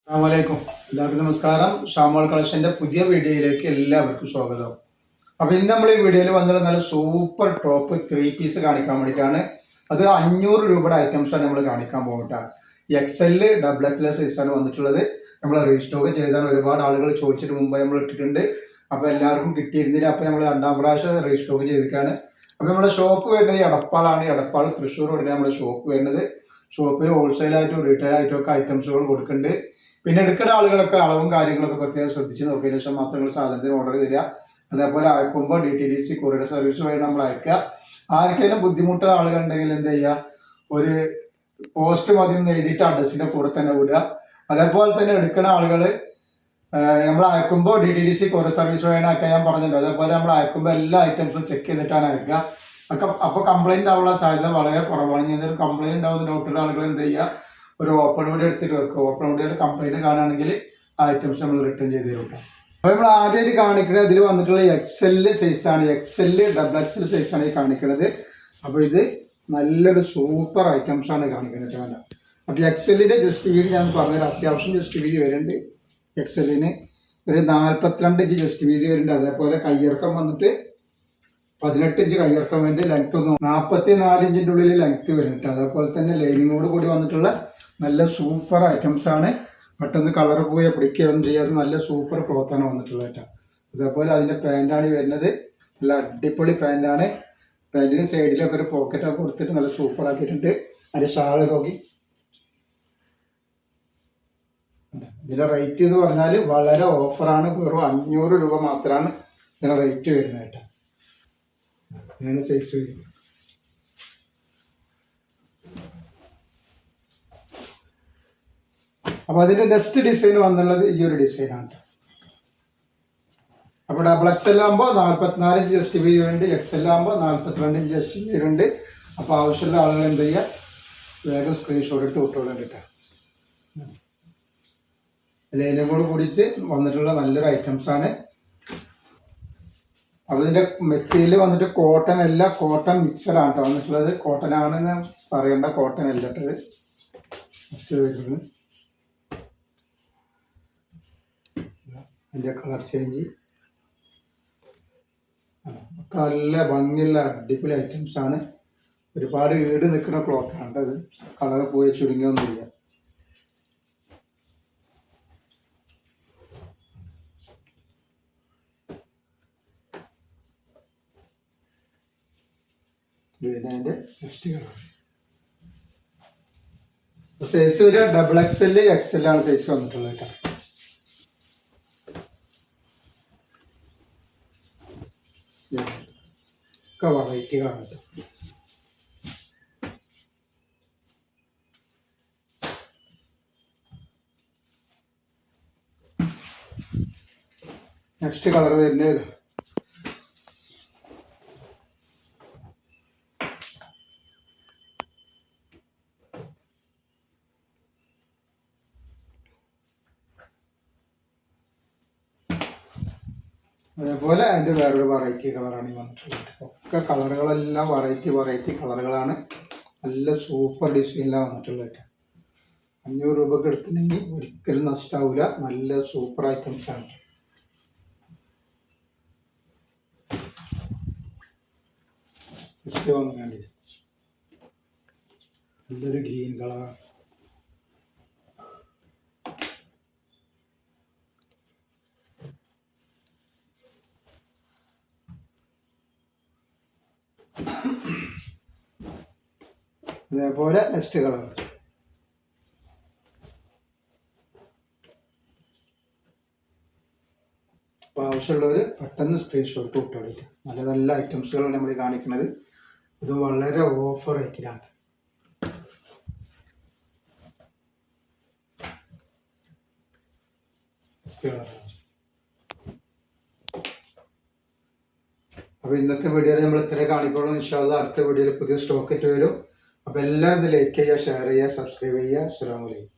അസ്സലാമലൈക്കും. എല്ലാവർക്കും നമസ്കാരം. ഷാമോൾ കളക്ഷന്റെ പുതിയ വീഡിയോയിലേക്ക് എല്ലാവർക്കും സ്വാഗതം. അപ്പൊ ഇന്ന് നമ്മൾ ഈ വീഡിയോയിൽ വന്നത് നല്ല സൂപ്പർ ടോപ്പ് 3 പീസ് കാണിക്കാൻ വേണ്ടിയിട്ടാണ്. അത് 500 രൂപയുടെ ഐറ്റംസ് ആണ് നമ്മൾ കാണിക്കാൻ പോകട്ടെ. XL ഡബിൾ XL സൈസാണ് വന്നിട്ടുള്ളത്. നമ്മൾ റീസ്റ്റോക്ക് ചെയ്താണ്. ഒരുപാട് ആളുകൾ ചോദിച്ചിട്ട് മുമ്പ് നമ്മൾ ഇട്ടിട്ടുണ്ട്. അപ്പൊ എല്ലാവർക്കും കിട്ടിയിരുന്നില്ല. അപ്പൊ നമ്മൾ രണ്ടാം പ്രാവശ്യം റീസ്റ്റോക്ക് ചെയ്തിട്ടാണ്. അപ്പൊ നമ്മുടെ ഷോപ്പ് വരുന്നത് എടപ്പാളാണ്. എടപ്പാൾ തൃശ്ശൂർ റോഡിന് നമ്മുടെ ഷോപ്പ് വരുന്നത്. ഷോപ്പിൽ ഹോൾസെയിലായിട്ടും റീറ്റെയിൽ ആയിട്ടും ഒക്കെ ഐറ്റംസുകൾ കൊടുക്കുന്നുണ്ട്. പിന്നെ എടുക്കുന്ന ആളുകളൊക്കെ അളവും കാര്യങ്ങളൊക്കെ പ്രത്യേകം ശ്രദ്ധിച്ച് നോക്കിയതിനു ശേഷം മാത്രം സാധനത്തിന് ഓർഡർ തരിക. അതേപോലെ അയക്കുമ്പോൾ DTDC കൊറിയർ സർവീസ് വഴി നമ്മൾ അയക്കുക. ആർക്കെങ്കിലും ബുദ്ധിമുട്ടുള്ള ആളുകളുണ്ടെങ്കിൽ എന്ത് ചെയ്യുക, ഒരു പോസ്റ്റ് മതി എന്ന് എഴുതിയിട്ട് അഡ്രസ്സിന്റെ കൂടെ തന്നെ വിടുക. അതേപോലെ തന്നെ എടുക്കുന്ന ആളുകൾ നമ്മൾ അയക്കുമ്പോൾ DTDC കൊറിയർ സർവീസ് വഴിയാണ് അയക്കാൻ ഞാൻ പറഞ്ഞിട്ടുണ്ട്. അതേപോലെ നമ്മൾ അയക്കുമ്പോൾ എല്ലാ ഐറ്റംസും ചെക്ക് ചെയ്തിട്ടാണ് അയക്കുക. അപ്പോൾ കംപ്ലൈന്റ് ആവാനുള്ള സാധ്യത വളരെ കുറവാണ്. ഇനി എന്തെങ്കിലും കംപ്ലൈന്റ് ഉണ്ടാവുന്ന ഡോക്ടറുടെ ആളുകൾ എന്ത് ചെയ്യുക, ഒരു ഓപ്പൺ വീഡിയോ എടുത്തിട്ട് വെക്കുക. ഓപ്പൺ വീഡിയോയിൽ കംപ്ലൈന്റ് കാണുകയാണെങ്കിൽ ആ ഐറ്റംസ് നമ്മൾ റിട്ടേൺ ചെയ്ത് തരും. അപ്പോൾ നമ്മൾ ആദ്യമായിട്ട് കാണിക്കുന്നത് ഇതിൽ വന്നിട്ടുള്ള XL സൈസാണ്. XL ഡബിൾ XL സൈസാണ് ഈ കാണിക്കുന്നത്. അപ്പോൾ ഇത് നല്ലൊരു സൂപ്പർ ഐറ്റംസ് ആണ് കാണിക്കുന്നത്. അപ്പോൾ XLന്റെ ജസ്റ്റ് വീതി ഞാൻ പറഞ്ഞുതരാം. അത്യാവശ്യം ജസ്റ്റ് വീതി വരുന്നുണ്ട്. XLന് ഒരു 42 ഇഞ്ച് ജസ്റ്റ് വീതി വരുന്നുണ്ട്. അതേപോലെ കയ്യിറക്കം വന്നിട്ട് 18 ഇഞ്ച് കയ്യിറക്കം വരുന്നുണ്ട്. ലെങ്ത് 44 ഇഞ്ചിൻ്റെ ഉള്ളിൽ ലെങ്ത് വരുന്നുണ്ട്. അതേപോലെ തന്നെ ലൈനിങ്ങോട് കൂടി വന്നിട്ടുള്ള നല്ല സൂപ്പർ ഐറ്റംസ് ആണ്. പെട്ടെന്ന് കളർ പോയി പിടിക്കുകയൊന്നും ചെയ്യാതെ നല്ല സൂപ്പർ ക്ലോത്താണ് വന്നിട്ടുള്ളത് കേട്ടോ. അതേപോലെ അതിൻ്റെ പാൻറ്റാണ് വരുന്നത്. നല്ല അടിപൊളി പാൻറ്റാണ്. പാൻറ്റിന് സൈഡിലൊക്കെ ഒരു പോക്കറ്റൊക്കെ കൊടുത്തിട്ട് നല്ല സൂപ്പർ ആക്കിയിട്ടുണ്ട്. അതിൻ്റെ ഷാള് നോക്കി. ഇതിൻ്റെ റേറ്റ് എന്ന് പറഞ്ഞാൽ വളരെ ഓഫറാണ്. വെറും 500 രൂപ മാത്രമാണ് ഇതിൻ്റെ റേറ്റ് വരുന്നത് കേട്ടോ. ഇങ്ങനെ സൈസ് വരും. അപ്പൊ അതിന്റെ നെക്സ്റ്റ് ഡിസൈൻ വന്നുള്ളത് ഈ ഒരു ഡിസൈനാണ്. അപ്പൊ ഡബിൾ XL ആകുമ്പോൾ 44 ഇഞ്ച് ജസ്റ്റ് വീതി ഉണ്ട്. XL ആകുമ്പോൾ 42 ഇഞ്ച് ജസ്റ്റ് വീതി ഉണ്ട്. അപ്പൊ ആവശ്യമുള്ള ആളുകൾ എന്ത് ചെയ്യുക, വേഗം സ്ക്രീൻഷോട്ട് എടുത്ത് വിട്ടോളാൻ കിട്ടുക. ലൈനോട് കൂടിയിട്ട് വന്നിട്ടുള്ള നല്ലൊരു ഐറ്റംസ് ആണ്. അപ്പൊ ഇതിന്റെ മെറ്റീരിയൽ വന്നിട്ട് കോട്ടൺ അല്ല, കോട്ടൺ മിക്സഡ് ആണ് വന്നിട്ടുള്ളത്. കോട്ടൺ ആണെന്ന് പറയേണ്ട, കോട്ടൺ അല്ല ഇട്ടത്. ഫസ്റ്റ് വരുന്നത് അതിൻ്റെ കളർ ചേഞ്ച് ഒക്കെ നല്ല ഭംഗിയുള്ള അടിപൊളി ഐറ്റംസ് ആണ്. ഒരുപാട് ഈട് നിൽക്കുന്ന ക്ലോത്ത് ആണ്. അത് കളർ പോയി ചുരുങ്ങിയൊന്നുമില്ല. പിന്നെ അതിൻ്റെ നെക്സ്റ്റ് കളർ സൈസ് ഒരു ഡബിൾ XL XL ആണ് സൈസ് വന്നിട്ടുള്ളത് കേട്ടോ. ഒക്കെ വെറൈറ്റി കാണുന്നത്. നെക്സ്റ്റ് കളർ വരുന്നത് അതേപോലെ അതിൻ്റെ വേറൊരു വെറൈറ്റി കളറാണ് ഈ വന്നിട്ടുള്ളത്. ഒക്കെ കളറുകളെല്ലാം വെറൈറ്റി കളറുകളാണ്. നല്ല സൂപ്പർ ഡിസൈനിലാണ് വന്നിട്ടുള്ളത്. 500 രൂപക്ക് എടുത്തിട്ടുണ്ടെങ്കിൽ ഒരിക്കലും നഷ്ടാവില്ല. നല്ല സൂപ്പർ ഐറ്റംസ് ആണ്. നല്ലൊരു ഗ്രീൻ കളറാണ്. അതേപോലെ നെക്സ്റ്റ് കളർ അപ്പോൾ ആവശ്യമുള്ളവർ പെട്ടെന്ന് സ്ക്രീൻഷോട്ട് വിട്ടോളിട്ട്. നല്ല നല്ല ഐറ്റംസുകളാണ് നമ്മൾ കാണിക്കുന്നത്. ഇത് വളരെ ഓഫർ റേറ്റിലാണ്. അപ്പോൾ ഇന്നത്തെ വീഡിയോയിൽ നമ്മൾ ഇത്രേ കാണിക്കുള്ളൂ. ഇൻഷാ അല്ലാഹ് അടുത്ത വീഡിയോയിൽ പുതിയ സ്റ്റോക്ക് ഇട്ട് വരും. അപ്പോൾ എല്ലാവരും ഇത് ലൈക്ക് ചെയ്യുക, ഷെയർ ചെയ്യുക, സബ്സ്ക്രൈബ് ചെയ്യുക. അസ്സലാമു അലൈക്കും.